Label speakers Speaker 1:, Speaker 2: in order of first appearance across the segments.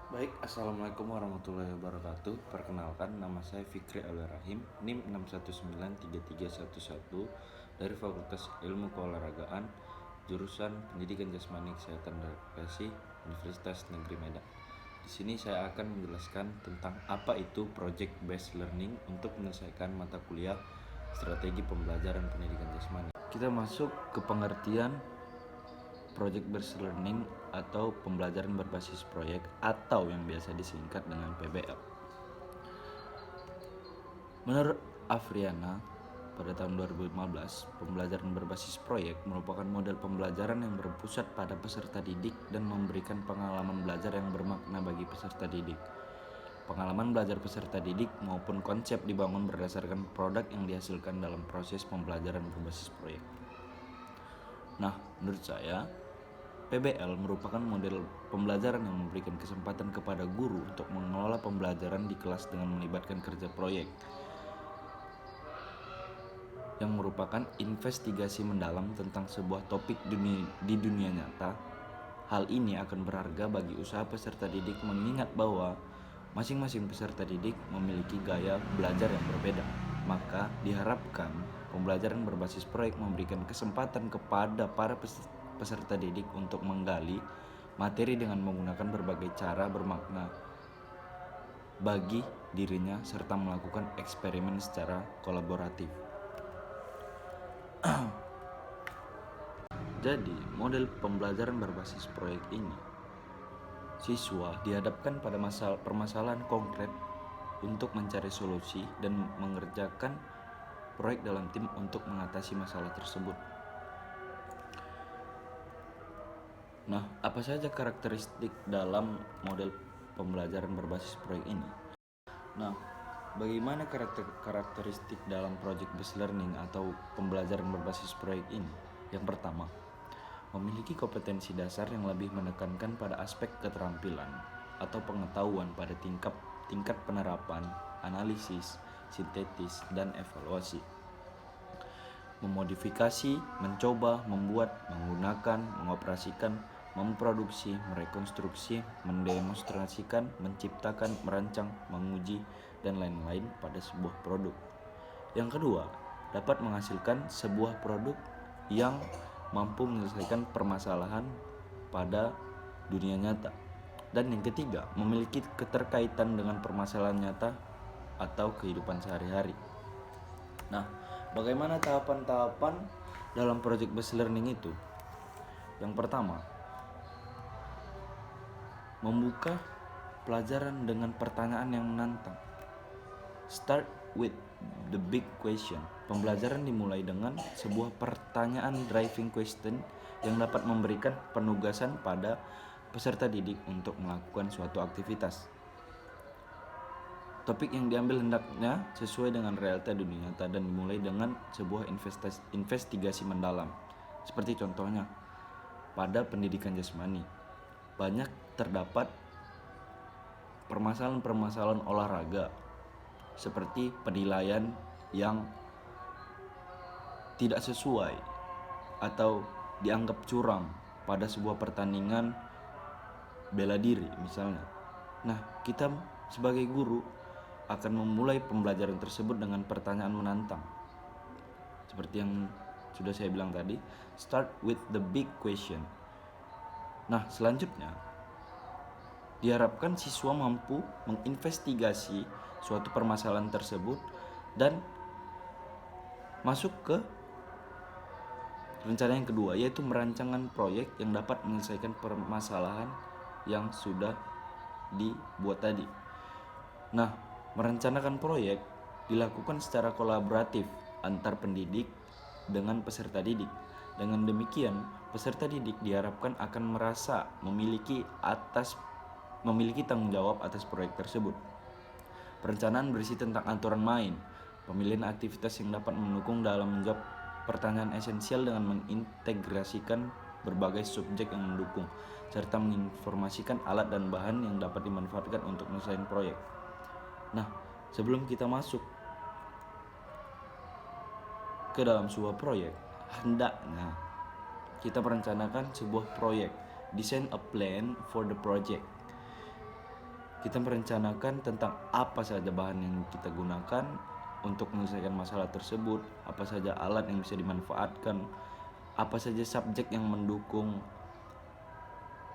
Speaker 1: Baik, Assalamualaikum warahmatullahi wabarakatuh. Perkenalkan, nama saya Fikri Rahim, NIM 6193311 dari Fakultas Ilmu Keolahragaan, jurusan Pendidikan Jasmani Kesehatan dan Rekreasi, Universitas Negeri Medan. Di sini saya akan menjelaskan tentang apa itu Project Based Learning untuk menyelesaikan mata kuliah Strategi Pembelajaran Pendidikan Jasmani. Kita masuk ke pengertian Project Based Learning atau pembelajaran berbasis proyek atau yang biasa disingkat dengan PBL. Menurut Afriana, pada tahun 2015, pembelajaran berbasis proyek merupakan model pembelajaran yang berpusat pada peserta didik dan memberikan pengalaman belajar yang bermakna bagi peserta didik. Pengalaman belajar peserta didik maupun konsep dibangun berdasarkan produk yang dihasilkan dalam proses pembelajaran berbasis proyek. Nah, menurut saya, PBL merupakan model pembelajaran yang memberikan kesempatan kepada guru untuk mengelola pembelajaran di kelas dengan melibatkan kerja proyek, yang merupakan investigasi mendalam tentang sebuah topik di dunia nyata. Hal ini akan berharga bagi usaha peserta didik mengingat bahwa masing-masing peserta didik memiliki gaya belajar yang berbeda. Maka diharapkan pembelajaran berbasis proyek memberikan kesempatan kepada para peserta didik untuk menggali materi dengan menggunakan berbagai cara bermakna bagi dirinya serta melakukan eksperimen secara kolaboratif. Jadi, model pembelajaran berbasis proyek ini, siswa dihadapkan pada permasalahan konkret untuk mencari solusi dan mengerjakan proyek dalam tim untuk mengatasi masalah tersebut. Nah, apa saja karakteristik dalam model pembelajaran berbasis proyek ini? Nah, bagaimana karakteristik dalam project based learning atau pembelajaran berbasis proyek ini? Yang pertama, memiliki kompetensi dasar yang lebih menekankan pada aspek keterampilan atau pengetahuan pada tingkat penerapan, analisis, sintetis, dan evaluasi. Memodifikasi, mencoba, membuat, menggunakan, mengoperasikan, memproduksi, merekonstruksi, mendemonstrasikan, menciptakan, merancang, menguji, dan lain-lain pada sebuah produk. Yang kedua, dapat menghasilkan sebuah produk yang mampu menyelesaikan permasalahan pada dunia nyata. Dan yang ketiga, memiliki keterkaitan dengan permasalahan nyata atau kehidupan sehari-hari. Nah, bagaimana tahapan-tahapan dalam project based learning itu? Yang pertama, membuka pelajaran dengan pertanyaan yang menantang. Start with the big question. Pembelajaran dimulai dengan sebuah pertanyaan driving question yang dapat memberikan penugasan pada peserta didik untuk melakukan suatu aktivitas. Topik yang diambil hendaknya sesuai dengan realita dunia nyata dan dimulai dengan sebuah investigasi mendalam. Seperti contohnya, pada pendidikan jasmani, banyak terdapat permasalahan-permasalahan olahraga seperti penilaian yang tidak sesuai atau dianggap curang pada sebuah pertandingan bela diri misalnya. Nah, kita sebagai guru akan memulai pembelajaran tersebut dengan pertanyaan menantang. Seperti yang sudah saya bilang tadi, start with the big question. Nah, selanjutnya diharapkan siswa mampu menginvestigasi suatu permasalahan tersebut dan masuk ke rencana yang kedua, yaitu merancangkan proyek yang dapat menyelesaikan permasalahan yang sudah dibuat tadi. Nah, merencanakan proyek dilakukan secara kolaboratif antar pendidik dengan peserta didik. Dengan demikian, peserta didik diharapkan akan merasa memiliki tanggung jawab atas proyek tersebut. Perencanaan berisi tentang aturan main, pemilihan aktivitas yang dapat mendukung dalam menjawab pertanyaan esensial dengan mengintegrasikan berbagai subjek yang mendukung, serta menginformasikan alat dan bahan yang dapat dimanfaatkan untuk menyelesaikan proyek. Nah, sebelum kita masuk ke dalam sebuah proyek, hendaknya kita merencanakan sebuah proyek, design a plan for the project. Kita merencanakan tentang apa saja bahan yang kita gunakan untuk menyelesaikan masalah tersebut, apa saja alat yang bisa dimanfaatkan, apa saja subjek yang mendukung,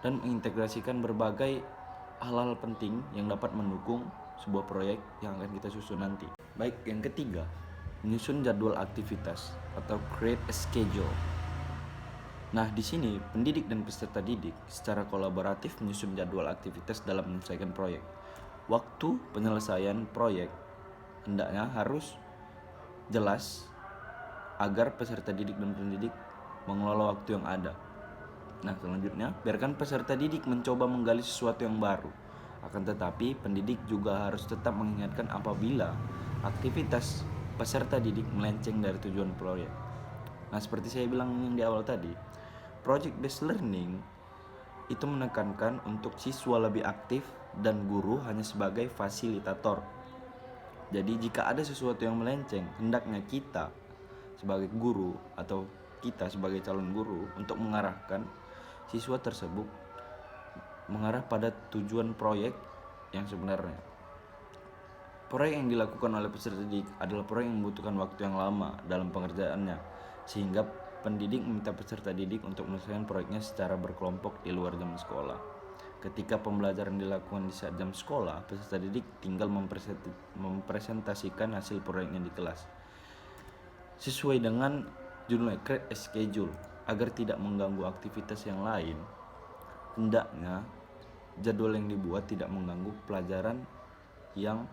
Speaker 1: dan mengintegrasikan berbagai hal-hal penting yang dapat mendukung sebuah proyek yang akan kita susun nanti. Baik, yang ketiga, menyusun jadwal aktivitas atau create a schedule. Nah, di sini pendidik dan peserta didik secara kolaboratif menyusun jadwal aktivitas dalam menyelesaikan proyek. Waktu penyelesaian proyek hendaknya harus jelas agar peserta didik dan pendidik mengelola waktu yang ada. Nah, selanjutnya, biarkan peserta didik mencoba menggali sesuatu yang baru. Akan tetapi, pendidik juga harus tetap mengingatkan apabila aktivitas peserta didik melenceng dari tujuan proyek. Nah, seperti saya bilang yang di awal tadi, project based learning itu menekankan untuk siswa lebih aktif dan guru hanya sebagai fasilitator. Jadi jika ada sesuatu yang melenceng, hendaknya kita sebagai guru atau kita sebagai calon guru untuk mengarahkan siswa tersebut mengarah pada tujuan proyek yang sebenarnya. Proyek yang dilakukan oleh peserta didik adalah proyek yang membutuhkan waktu yang lama dalam pengerjaannya, sehingga pendidik meminta peserta didik untuk menyelesaikan proyeknya secara berkelompok di luar jam sekolah. Ketika pembelajaran dilakukan di saat jam sekolah, peserta didik tinggal mempresentasikan hasil proyeknya di kelas. Sesuai dengan judulnya create a schedule, agar tidak mengganggu aktivitas yang lain, hendaknya jadwal yang dibuat tidak mengganggu pelajaran yang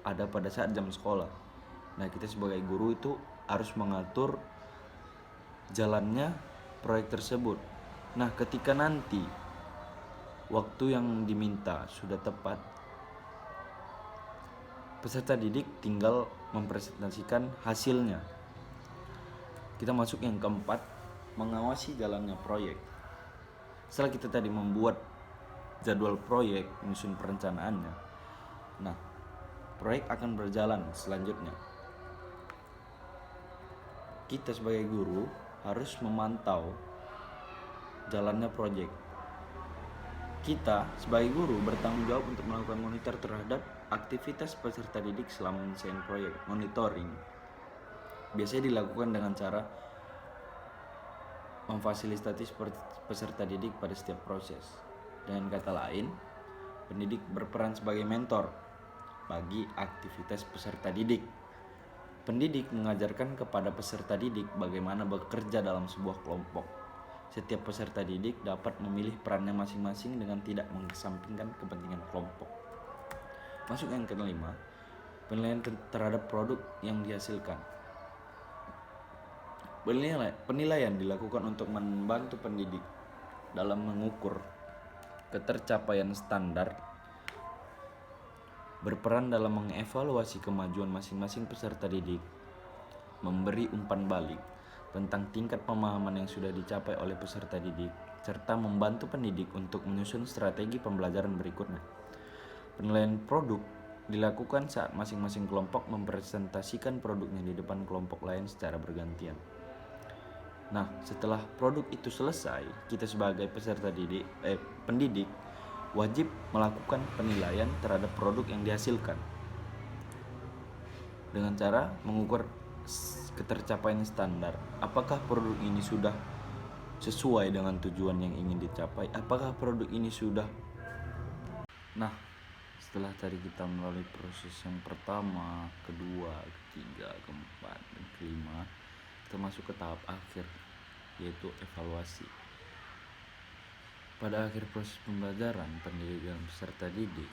Speaker 1: ada pada saat jam sekolah. Nah, kita sebagai guru itu harus mengatur jalannya proyek tersebut. Nah, ketika nanti waktu yang diminta sudah tepat, peserta didik tinggal mempresentasikan hasilnya. Kita masuk yang keempat, mengawasi jalannya proyek. Setelah kita tadi membuat jadwal proyek, menyusun perencanaannya, nah, proyek akan berjalan selanjutnya. Kita sebagai guru harus memantau jalannya proyek. Kita sebagai guru bertanggung jawab untuk melakukan monitor terhadap aktivitas peserta didik selama menyelesaikan proyek. Monitoring biasanya dilakukan dengan cara memfasilitasi peserta didik pada setiap proses. Dengan kata lain, pendidik berperan sebagai mentor bagi aktivitas peserta didik. Pendidik mengajarkan kepada peserta didik bagaimana bekerja dalam sebuah kelompok. Setiap peserta didik dapat memilih perannya masing-masing dengan tidak mengesampingkan kepentingan kelompok. Masuk yang kelima, penilaian terhadap produk yang dihasilkan. Penilaian dilakukan untuk membantu pendidik dalam mengukur ketercapaian standar, berperan dalam mengevaluasi kemajuan masing-masing peserta didik, memberi umpan balik tentang tingkat pemahaman yang sudah dicapai oleh peserta didik, serta membantu pendidik untuk menyusun strategi pembelajaran berikutnya. Penilaian produk dilakukan saat masing-masing kelompok mempresentasikan produknya di depan kelompok lain secara bergantian. Nah, setelah produk itu selesai, kita sebagai pendidik wajib melakukan penilaian terhadap produk yang dihasilkan dengan cara mengukur ketercapaian standar. Apakah produk ini sudah sesuai dengan tujuan yang ingin dicapai? Apakah produk ini sudah... Nah, setelah tadi kita melalui proses yang pertama, kedua, ketiga, keempat, dan kelima, kita masuk ke tahap akhir, yaitu evaluasi. Pada akhir proses pembelajaran, pendidik dan peserta didik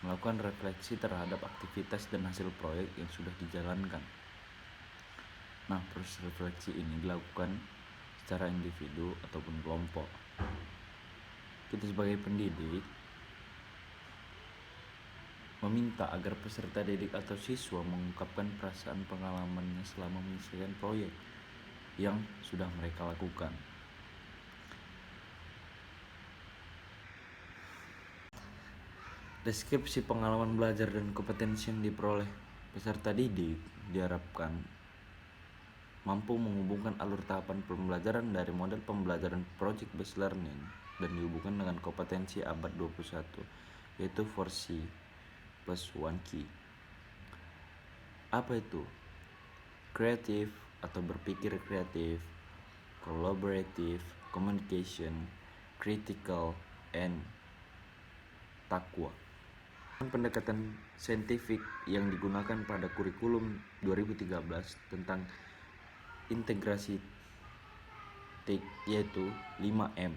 Speaker 1: melakukan refleksi terhadap aktivitas dan hasil proyek yang sudah dijalankan. Nah, proses refleksi ini dilakukan secara individu ataupun kelompok. Kita sebagai pendidik meminta agar peserta didik atau siswa mengungkapkan perasaan pengalamannya selama menyelesaikan proyek yang sudah mereka lakukan. Deskripsi pengalaman belajar dan kompetensi yang diperoleh peserta didik diharapkan mampu menghubungkan alur tahapan pembelajaran dari model pembelajaran project based learning dan dihubungkan dengan kompetensi abad 21, yaitu 4C plus 1Key. Apa itu? Kreatif atau berpikir kreatif, collaborative, communication, critical, and takwa. Pendekatan saintifik yang digunakan pada kurikulum 2013 tentang integrasi TIK yaitu 5M: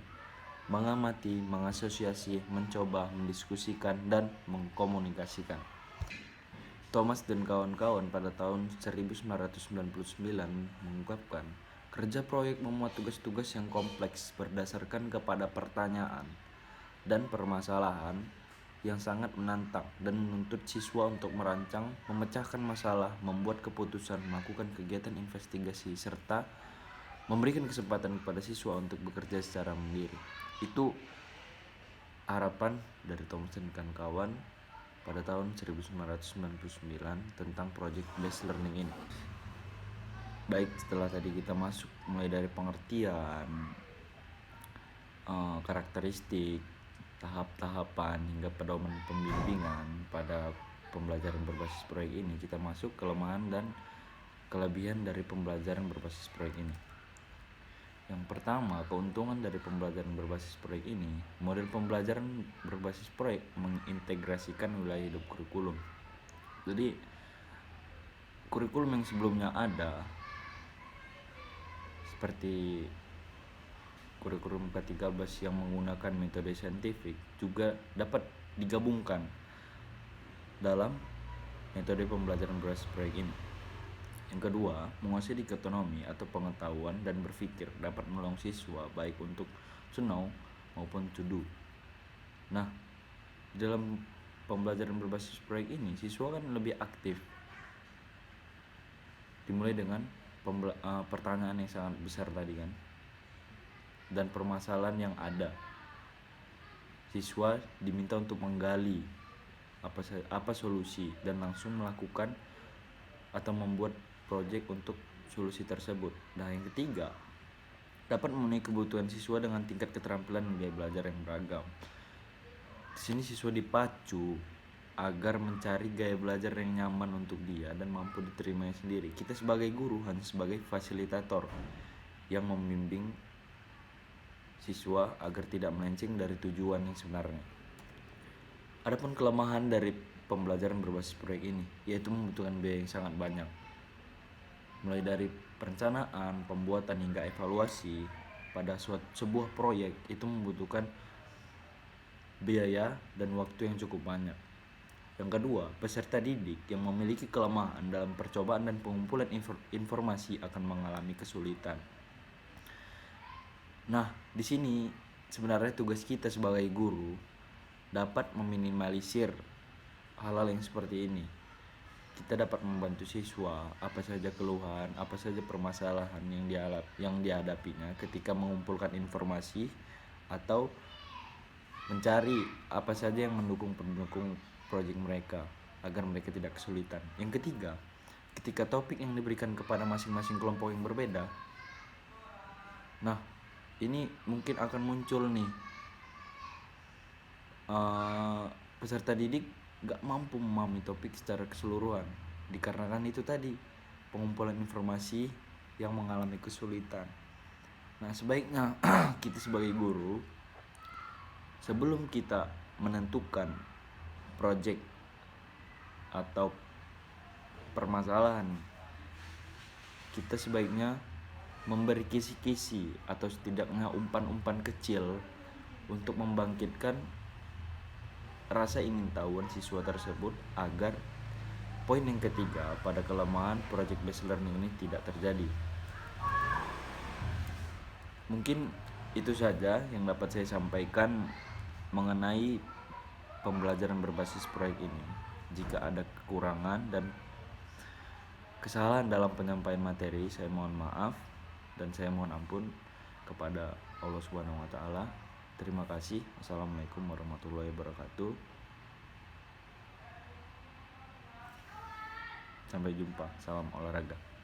Speaker 1: mengamati, mengasosiasi, mencoba, mendiskusikan, dan mengkomunikasikan. Thomas dan kawan-kawan pada tahun 1999 mengungkapkan, kerja proyek memuat tugas-tugas yang kompleks berdasarkan kepada pertanyaan dan permasalahan yang sangat menantang dan menuntut siswa untuk merancang, memecahkan masalah, membuat keputusan, melakukan kegiatan investigasi, serta memberikan kesempatan kepada siswa untuk bekerja secara mandiri. Itu harapan dari Thomas dan kawan-kawan pada tahun 1999 tentang project based learning ini. Baik, setelah tadi kita masuk mulai dari pengertian, karakteristik, tahap-tahapan hingga pedoman pembimbingan pada pembelajaran berbasis proyek ini, kita masuk kelemahan dan kelebihan dari pembelajaran berbasis proyek ini. Yang pertama, keuntungan dari pembelajaran berbasis proyek ini, model pembelajaran berbasis proyek mengintegrasikan wilayah hidup kurikulum. Jadi, kurikulum yang sebelumnya ada, seperti kurikulum K13 yang menggunakan metode saintifik, juga dapat digabungkan dalam metode pembelajaran berbasis proyek ini. Yang kedua, menguasai dikotomi atau pengetahuan dan berpikir dapat menolong siswa baik untuk to know maupun to do. Nah, dalam pembelajaran berbasis proyek ini, siswa kan lebih aktif. Dimulai dengan pertanyaan yang sangat besar tadi kan, dan permasalahan yang ada. Siswa diminta untuk menggali apa solusi dan langsung melakukan atau membuat proyek untuk solusi tersebut. Nah, yang ketiga, dapat memenuhi kebutuhan siswa dengan tingkat keterampilan gaya belajar yang beragam. Di sini siswa dipacu agar mencari gaya belajar yang nyaman untuk dia dan mampu diterimanya sendiri. Kita sebagai guru hanya sebagai fasilitator yang membimbing siswa agar tidak melenceng dari tujuan yang sebenarnya. Adapun kelemahan dari pembelajaran berbasis proyek ini, yaitu membutuhkan biaya yang sangat banyak. Mulai dari perencanaan, pembuatan hingga evaluasi pada sebuah proyek itu membutuhkan biaya dan waktu yang cukup banyak. Yang kedua, peserta didik yang memiliki kelemahan dalam percobaan dan pengumpulan informasi akan mengalami kesulitan. Nah, di sini sebenarnya tugas kita sebagai guru dapat meminimalisir hal-hal yang seperti ini. Kita dapat membantu siswa apa saja keluhan, apa saja permasalahan yang dihadapinya ketika mengumpulkan informasi atau mencari apa saja yang mendukung proyek mereka agar mereka tidak kesulitan. Yang ketiga, ketika topik yang diberikan kepada masing-masing kelompok yang berbeda, nah ini mungkin akan muncul nih peserta didik gak mampu memahami topik secara keseluruhan, dikarenakan itu tadi pengumpulan informasi yang mengalami kesulitan. Nah, sebaiknya kita sebagai guru, sebelum kita menentukan project atau permasalahan, kita sebaiknya memberi kisi-kisi atau setidaknya umpan-umpan kecil untuk membangkitkan rasa ingin tahuan siswa tersebut agar poin yang ketiga pada kelemahan project based learning ini tidak terjadi. Mungkin itu saja yang dapat saya sampaikan mengenai pembelajaran berbasis proyek ini. Jika ada kekurangan dan kesalahan dalam penyampaian materi, saya mohon maaf dan saya mohon ampun kepada Allah Subhanahu wa taala. Terima kasih. Assalamualaikum warahmatullahi wabarakatuh. Sampai jumpa. Salam olahraga.